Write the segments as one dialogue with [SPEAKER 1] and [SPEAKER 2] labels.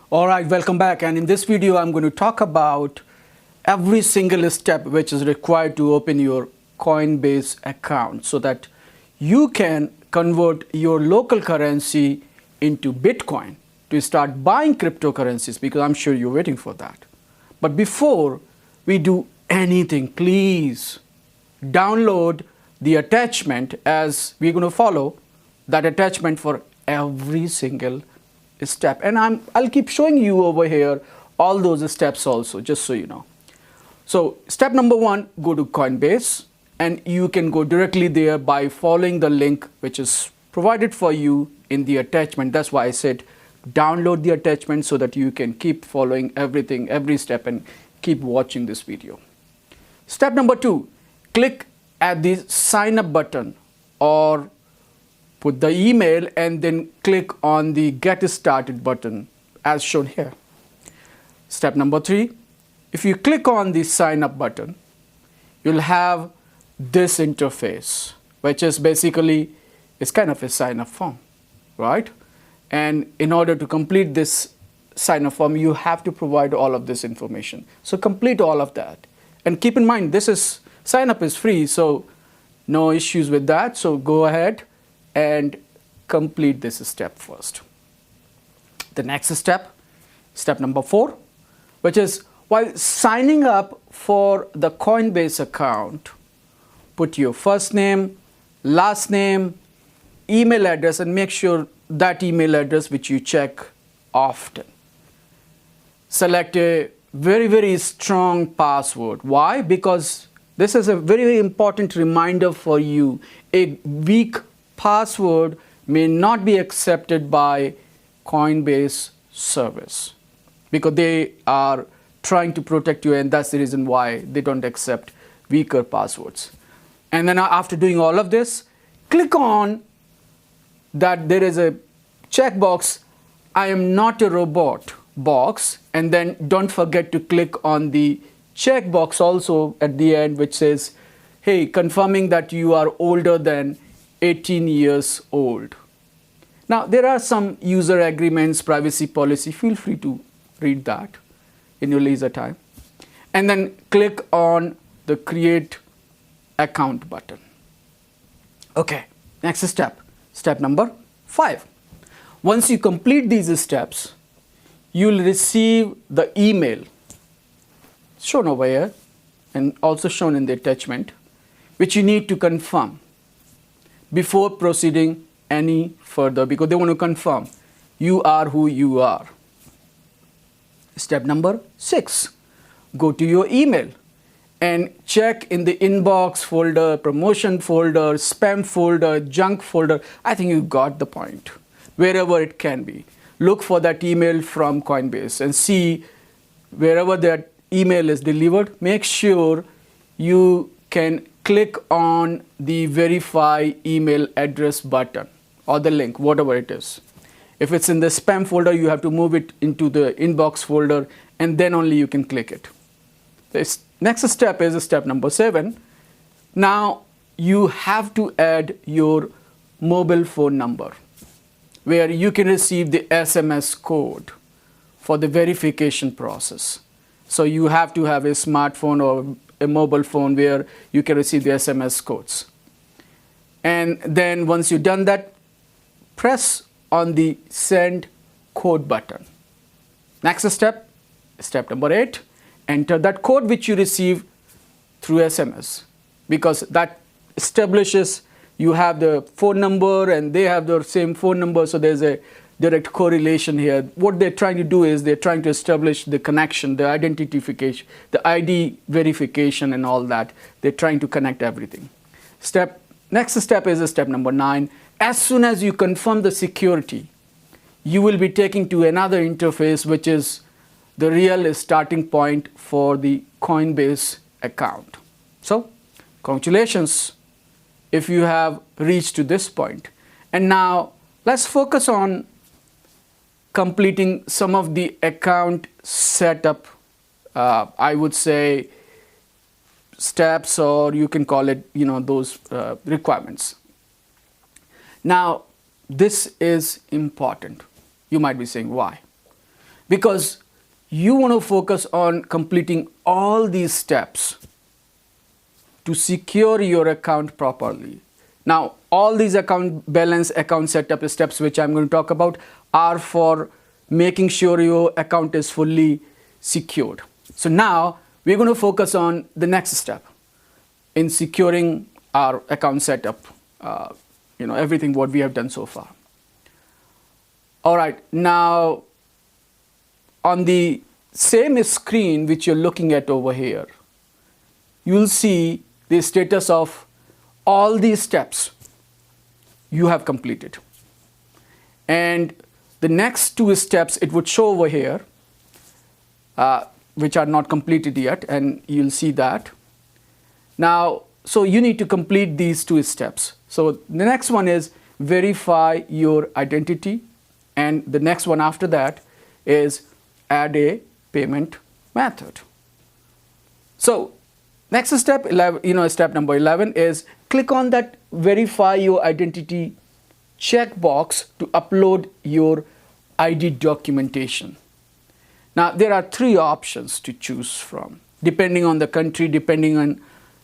[SPEAKER 1] All right, welcome back. And in this video, I'm going to talk about every single step which is required to open your Coinbase account so that you can convert your local currency into Bitcoin to start buying cryptocurrencies, because I'm sure you're waiting for that. But before we do anything, please download the attachment, as we're going to follow that attachment for every single step. And I'll keep showing you over here all those steps also, just so you know. So step number 1, go to Coinbase, and you can go directly there by following the link which is provided for you in the attachment. That's why I said download the attachment so that you can keep following everything, every step, and keep watching this video. Step number 2, click at the sign up button or put the email and then click on the get started button as shown here. Step number 3, if you click on the sign up button, you'll have this interface, which is basically, it's kind of a sign up form, right? And in order to complete this sign up form, you have to provide all of this information. So complete all of that. And keep in mind, sign up is free, so no issues with that. So go ahead and complete this step first. The next step, step number 4, which is while signing up for the Coinbase account, put your first name, last name, email address, and make sure that email address which you check often. Select a very, very strong password. Why? Because this is a very, very important reminder for you. A weak password may not be accepted by Coinbase service because they are trying to protect you, and that's the reason why they don't accept weaker passwords. And then after doing all of this, click on that there is a checkbox, I am not a robot box, and then don't forget to click on the checkbox also at the end which says, hey, confirming that you are older than 18 years old. Now, there are some user agreements, privacy policy. Feel free to read that in your leisure time. And then click on the create account button. Okay, next step, step number 5. Once you complete these steps, you'll receive the email shown over here and also shown in the attachment, which you need to confirm before proceeding any further, because they want to confirm you are who you are. Step number 6, go to your email and check in the inbox folder, promotion folder, spam folder, junk folder. I think you got the point. Wherever it can be, look for that email from Coinbase and see wherever that email is delivered. Make sure you can click on the verify email address button or the link, whatever it is. If it's in the spam folder, you have to move it into the inbox folder, and then only you can click it. This next step is step number 7. Now you have to add your mobile phone number, where you can receive the SMS code for the verification process. So you have to have a smartphone or a mobile phone where you can receive the SMS codes. And then once you've done that, press on the send code button. Next step, step number 8, enter that code which you receive through SMS, because that establishes you have the phone number and they have the same phone number, so there's a direct correlation here. What they're trying to do is they're trying to establish the connection, the identification, the ID verification and all that. They're trying to connect everything. Next step is step number 9. As soon as you confirm the security, you will be taken to another interface which is the real starting point for the Coinbase account. So, congratulations if you have reached to this point. And now let's focus on completing some of the account setup, I would say steps, or you can call it, those requirements. Now, this is important. You might be saying, why? because you want to focus on completing all these steps to secure your account properly. Now, all these account balance, account setup steps which I'm going to talk about are for making sure your account is fully secured. So now we're going to focus on the next step in securing our account setup, everything what we have done so far. All right, now on the same screen which you're looking at over here, you'll see the status of all these steps you have completed. And the next two steps it would show over here, which are not completed yet, and you'll see that. Now, so you need to complete these two steps. So the next one is verify your identity, and the next one after that is add a payment method. So next step, step number 11 is click on that verify your identity checkbox to upload your ID documentation. Now there are three options to choose from, depending on the country, depending on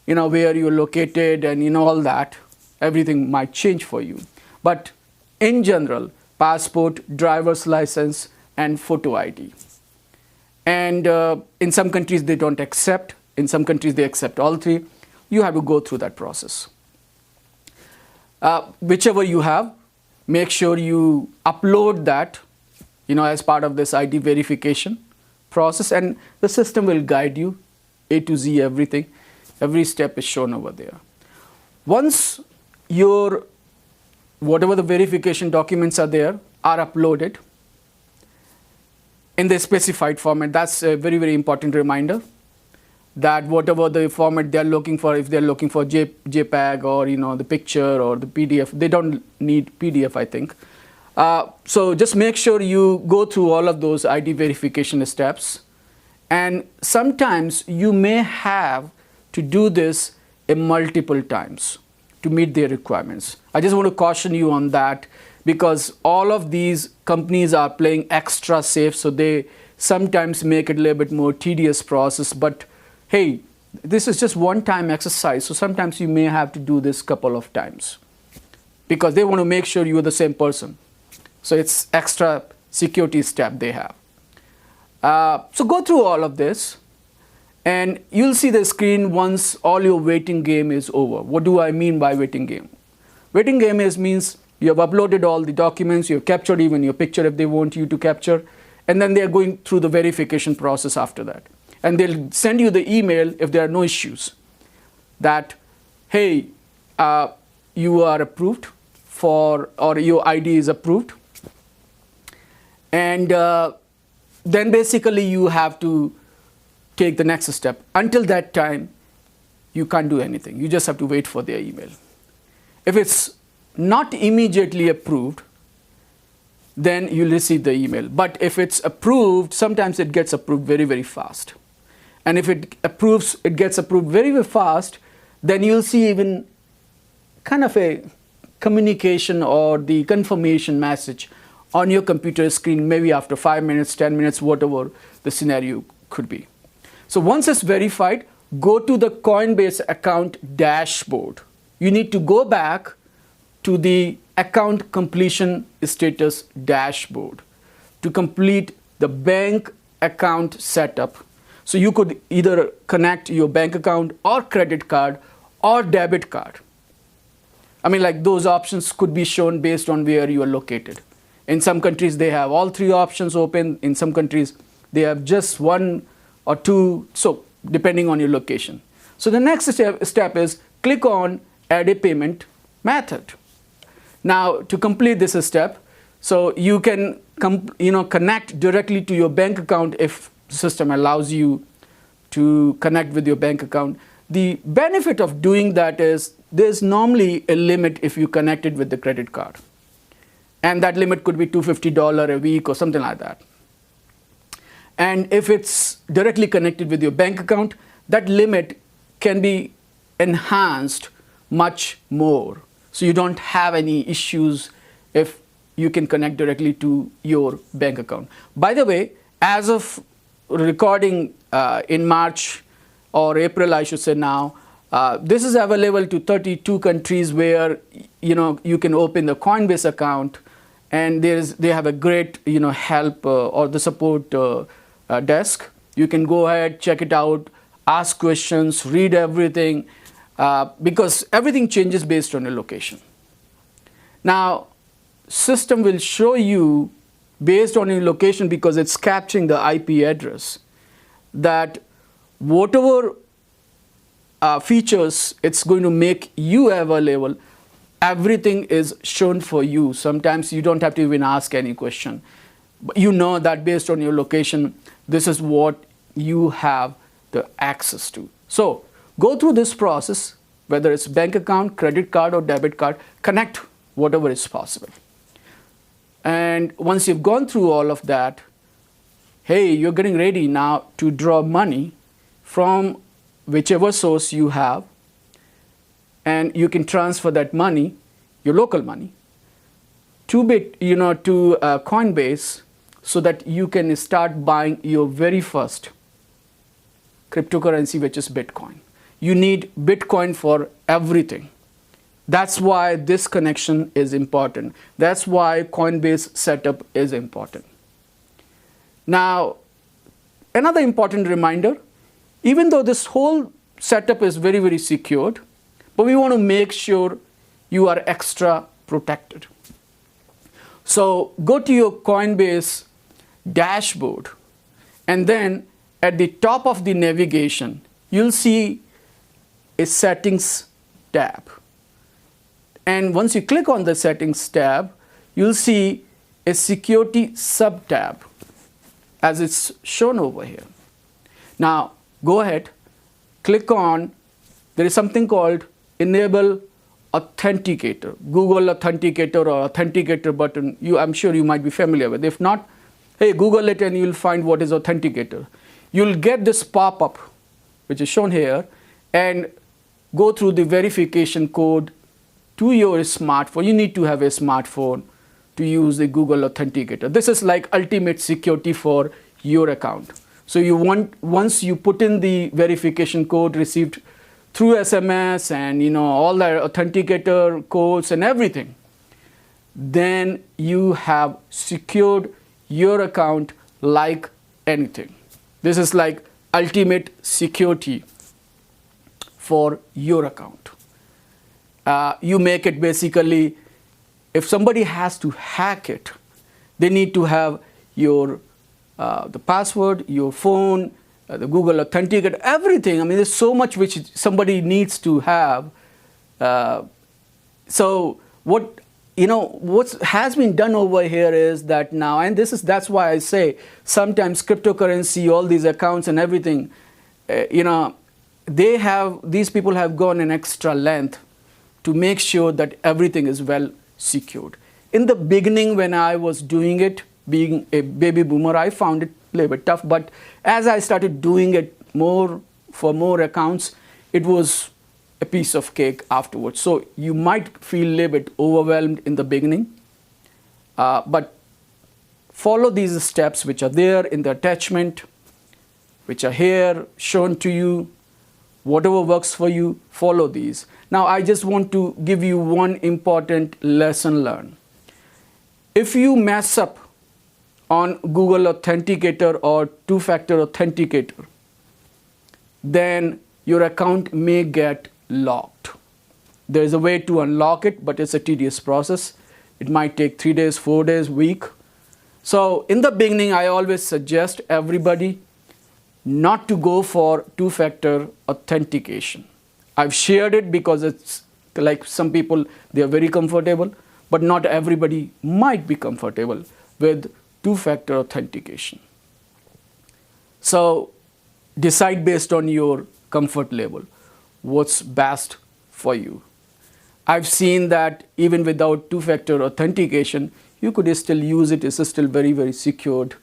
[SPEAKER 1] where you're located, and all that. Everything might change for you. But in general, passport, driver's license, and photo ID. And in some countries they don't accept. In some countries they accept all three. You have to go through that process. Whichever you have, make sure you upload that, as part of this ID verification process, and the system will guide you A to Z, everything. Every step is shown over there. Once whatever the verification documents are there are uploaded in the specified format, that's a very, very important reminder that whatever the format they're looking for, if they're looking for JPEG or the picture or the PDF, they don't need PDF, I think. So just make sure you go through all of those ID verification steps, and sometimes you may have to do this multiple times to meet their requirements. I just want to caution you on that, because all of these companies are playing extra safe, so they sometimes make it a little bit more tedious process. But hey, this is just one-time exercise, so sometimes you may have to do this couple of times because they want to make sure you're the same person. So it's extra security step they have. So go through all of this, and you'll see the screen once all your waiting game is over. What do I mean by waiting game? Waiting game means you have uploaded all the documents, you have captured even your picture if they want you to capture, and then they are going through the verification process after that. And they'll send you the email if there are no issues that, hey, you are approved or your ID is approved. And then basically you have to take the next step. Until that time, you can't do anything. You just have to wait for their email. If it's not immediately approved, then you'll receive the email. But if it's approved, sometimes it gets approved very, very fast. And if it gets approved very, very fast, then you'll see even kind of a communication or the confirmation message on your computer screen, maybe after 5 minutes, 10 minutes, whatever the scenario could be. So once it's verified, go to the Coinbase account dashboard. You need to go back to the account completion status dashboard to complete the bank account setup. So you could either connect your bank account or credit card or debit card. I mean, like, those options could be shown based on where you are located. In some countries, they have all three options open. In some countries, they have just one or two, so depending on your location. So the next step is click on add a payment method. Now, to complete this step, so you can connect directly to your bank account if the system allows you to connect with your bank account. The benefit of doing that is there's normally a limit if you connect it with the credit card. And that limit could be $250 a week or something like that. And if it's directly connected with your bank account, that limit can be enhanced much more. So you don't have any issues if you can connect directly to your bank account. By the way, as of recording in March or April, I should say now, this is available to 32 countries where you can open the Coinbase account, and they have a great help or the support desk. You can go ahead, check it out, ask questions, read everything, because everything changes based on your location. Now, system will show you based on your location, because it's capturing the IP address, that whatever features it's going to make you available, everything is shown for you. Sometimes you don't have to even ask any question. But you know that based on your location, this is what you have the access to. So go through this process, whether it's bank account, credit card, or debit card, connect whatever is possible. And once you've gone through all of that, hey, you're getting ready now to draw money from whichever source you have, and you can transfer that money, your local money, to Coinbase, so that you can start buying your very first cryptocurrency, which is Bitcoin. You need Bitcoin for everything. That's why this connection is important. That's why Coinbase setup is important. Now, another important reminder, even though this whole setup is very, very secured, but we want to make sure you are extra protected. So go to your Coinbase dashboard, and then at the top of the navigation, you'll see a settings tab. And once you click on the settings tab, you'll see a security sub tab as it's shown over here. Now go ahead, click on, there is something called enable authenticator, Google authenticator or authenticator button. I'm sure you might be familiar with. If not, hey, Google it and you'll find what is authenticator. You'll get this pop-up, which is shown here, and go through the verification code to your smartphone. You need to have a smartphone to use the Google Authenticator. This is like ultimate security for your account. So once you put in the verification code received through SMS and all the authenticator codes and everything, then you have secured your account like anything. This is like ultimate security for your account. You make it basically, if somebody has to hack it, they need to have your the password, your phone, the Google Authenticator, everything. I mean, there's so much which somebody needs to have. So what has been done over here is that now, and that's why I say sometimes cryptocurrency, all these accounts and everything, these people have gone an extra length to make sure that everything is well secured. In the beginning, when I was doing it, being a baby boomer, I found it a little bit tough. But as I started doing it for more accounts, it was a piece of cake afterwards. So you might feel a little bit overwhelmed in the beginning, but follow these steps which are there in the attachment, which are here shown to you. Whatever works for you, follow these. Now, I just want to give you one important lesson learned. If you mess up on Google Authenticator or two-factor authenticator, then your account may get locked. There is a way to unlock it, but it's a tedious process. It might take 3 days, 4 days, week. So in the beginning, I always suggest everybody not to go for two-factor authentication. I've shared it because it's like some people, they are very comfortable, but not everybody might be comfortable with two-factor authentication. So decide based on your comfort level what's best for you. I've seen that even without two-factor authentication, you could still use it. It's still very, very secured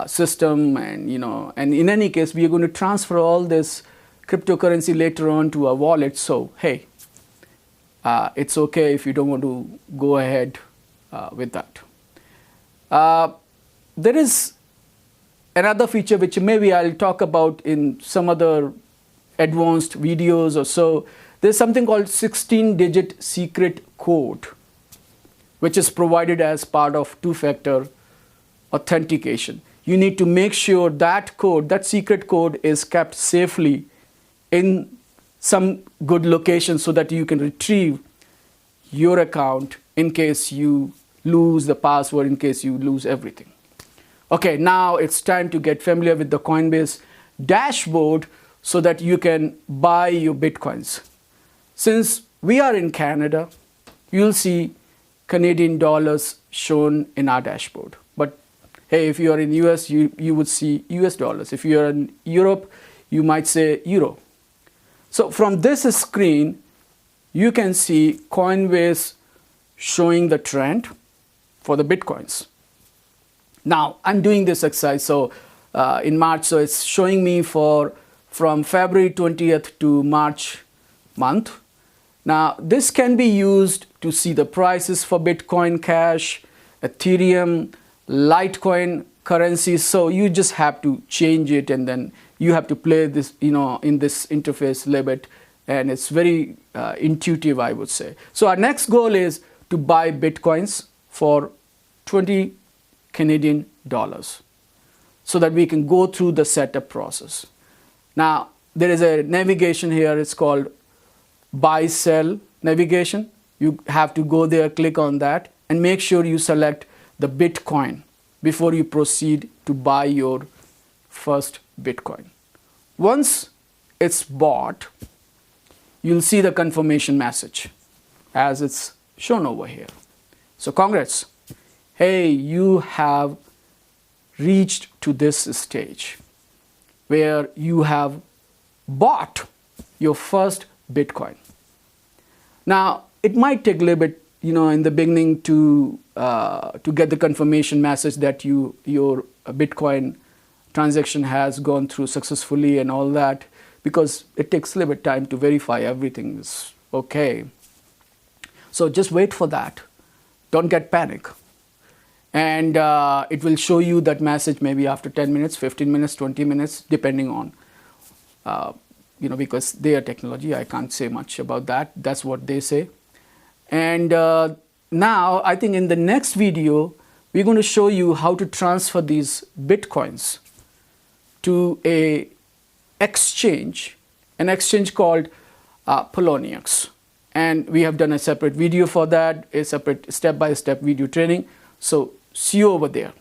[SPEAKER 1] system, and and in any case, we are going to transfer all this cryptocurrency later on to a wallet. So hey, it's okay if you don't want to go ahead with that. There is another feature which maybe I'll talk about in some other advanced videos or so. There's something called 16-digit secret code, which is provided as part of two-factor authentication. You need to make sure that code, that secret code, is kept safely in some good location so that you can retrieve your account in case you lose the password, in case you lose everything. Okay, now it's time to get familiar with the Coinbase dashboard so that you can buy your Bitcoins. Since we are in Canada, you'll see Canadian dollars shown in our dashboard. But hey, if you are in US, you would see US dollars. If you are in Europe, you might say euro. So from this screen, you can see Coinbase showing the trend for the Bitcoins. Now, I'm doing this exercise so in March, so it's showing me from February 20th to March month. Now, this can be used to see the prices for Bitcoin Cash, Ethereum, Litecoin currencies. So you just have to change it, and then you have to play this, in this interface a little bit, and it's very intuitive, I would say. So our next goal is to buy Bitcoins for 20 Canadian dollars so that we can go through the setup process. Now, there is a navigation here. It's called buy sell navigation. You have to go there, click on that, and make sure you select the Bitcoin before you proceed to buy your first Bitcoin. Once it's bought, you'll see the confirmation message as it's shown over here. So congrats. Hey, you have reached to this stage where you have bought your first Bitcoin. Now, it might take a little bit, in the beginning to get the confirmation message that your Bitcoin transaction has gone through successfully and all that, because it takes a little bit time to verify everything is okay. So just wait for that. Don't get panic. And it will show you that message maybe after 10 minutes, 15 minutes, 20 minutes, depending on, because they are technology. I can't say much about that. That's what they say. And now, I think in the next video, we're going to show you how to transfer these Bitcoins to an exchange called Poloniex. And we have done a separate video for that, a separate step-by-step video training. So see you over there.